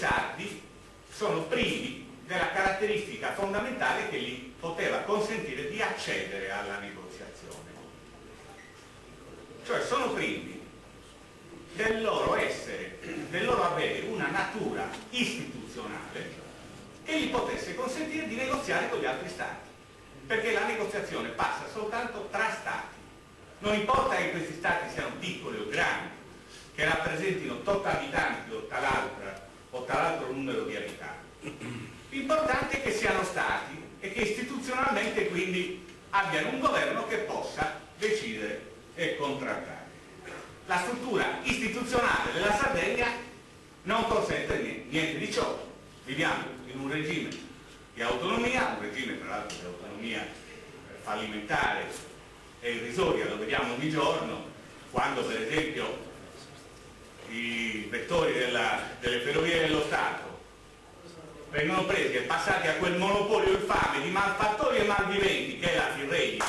sardi sono privi della caratteristica fondamentale che gli poteva consentire di accedere alla negoziazione. Cioè sono privi del loro essere, del loro avere una natura istituzionale che gli potesse consentire di negoziare con gli altri stati, perché la negoziazione passa soltanto tra stati. Non importa che questi stati siano piccoli o grandi, che rappresentino tot abitanti o tal'altro numero di abitanti. L'importante è che siano stati e che istituzionalmente quindi abbiano un governo che possa decidere e contrattare. La struttura istituzionale della Sardegna non consente niente di ciò. Viviamo in un regime di autonomia, un regime tra l'altro di autonomia fallimentare e irrisoria, lo vediamo ogni giorno, quando per esempio i vettori delle ferrovie dello Stato vengono presi e passati a quel monopolio infame di malfattori e malviventi che è la Tirrenia.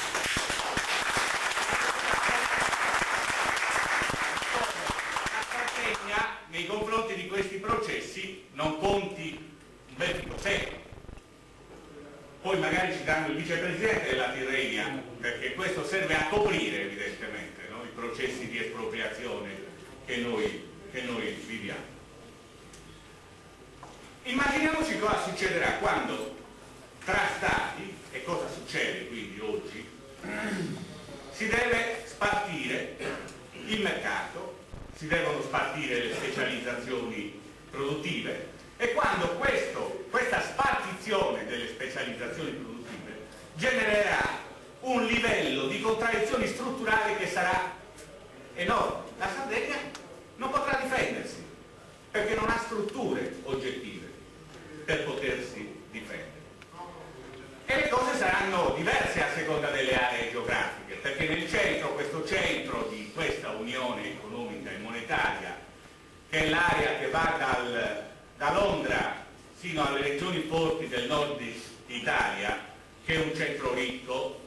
La Sardegna nei confronti di questi processi non conti un bel processo. Poi magari ci danno il vicepresidente della Tirrenia, perché questo serve a coprire evidentemente, no? I processi di espropriazione che noi viviamo. Immaginiamoci cosa succederà quando tra stati, e cosa succede quindi oggi, si deve spartire il mercato, si devono spartire le specializzazioni produttive, e quando questa spartizione delle specializzazioni produttive genererà un livello di contraddizioni strutturali che sarà enorme. La Sardegna non potrà difendersi perché non ha strutture oggettive per potersi difendere. E le cose saranno diverse a seconda delle aree geografiche, perché nel centro, questo centro di questa unione economica e monetaria, che è l'area che va da Londra fino alle regioni forti del nord Italia, che è un centro ricco,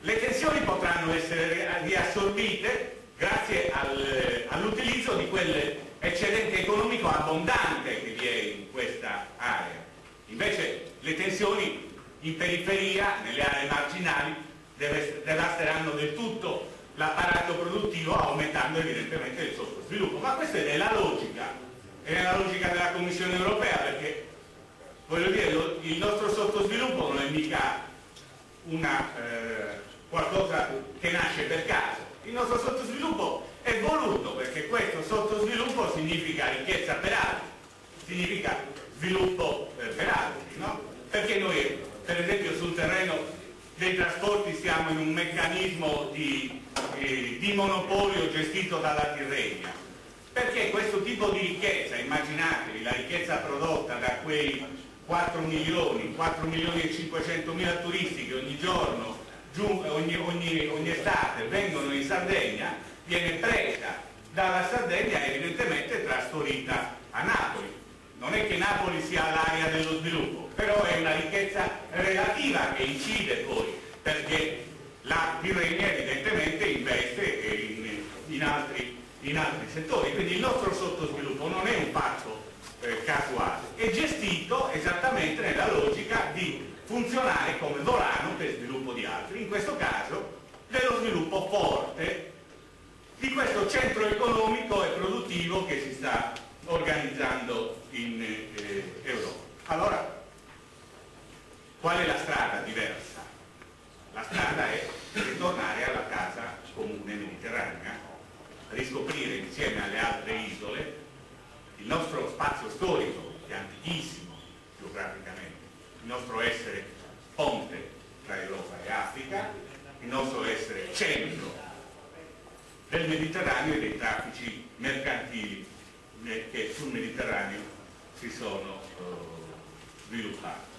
le tensioni potranno essere riassorbite grazie all'utilizzo di quell'eccedente economico abbondante che vi è in questa area. Invece le tensioni in periferia, nelle aree marginali, devasteranno del tutto l'apparato produttivo, aumentando evidentemente il sottosviluppo. Ma questa è nella logica della Commissione europea, perché voglio dire, il nostro sottosviluppo non è mica qualcosa che nasce per caso. Il nostro sottosviluppo è voluto, perché questo sottosviluppo significa ricchezza per altri, significa sviluppo per altri, no? Perché noi, per esempio, sul terreno dei trasporti siamo in un meccanismo di monopolio gestito dalla Tirrenia, perché questo tipo di ricchezza, immaginatevi la ricchezza prodotta da quei 4 milioni e 500 mila turisti che ogni giorno, ogni estate vengono in Sardegna, viene presa dalla Sardegna e evidentemente trasferita a Napoli. Non è che Napoli sia l'area dello sviluppo, però è una ricchezza relativa che incide poi, perché la Tirrenia evidentemente investe in altri settori. Quindi il nostro sottosviluppo non è un fatto casuale, è gestito esattamente nella logica di funzionare come volano per sviluppo di altri, in questo caso dello sviluppo forte di questo centro economico e produttivo che si sta organizzando in Europa. Allora, qual è la strada diversa? La strada è ritornare alla casa comune mediterranea, riscoprire insieme alle altre isole il nostro spazio storico, che è antichissimo geograficamente, il nostro essere ponte tra Europa e Africa, il nostro essere centro del Mediterraneo e dei traffici mercantili che sul Mediterraneo si sono sviluppati.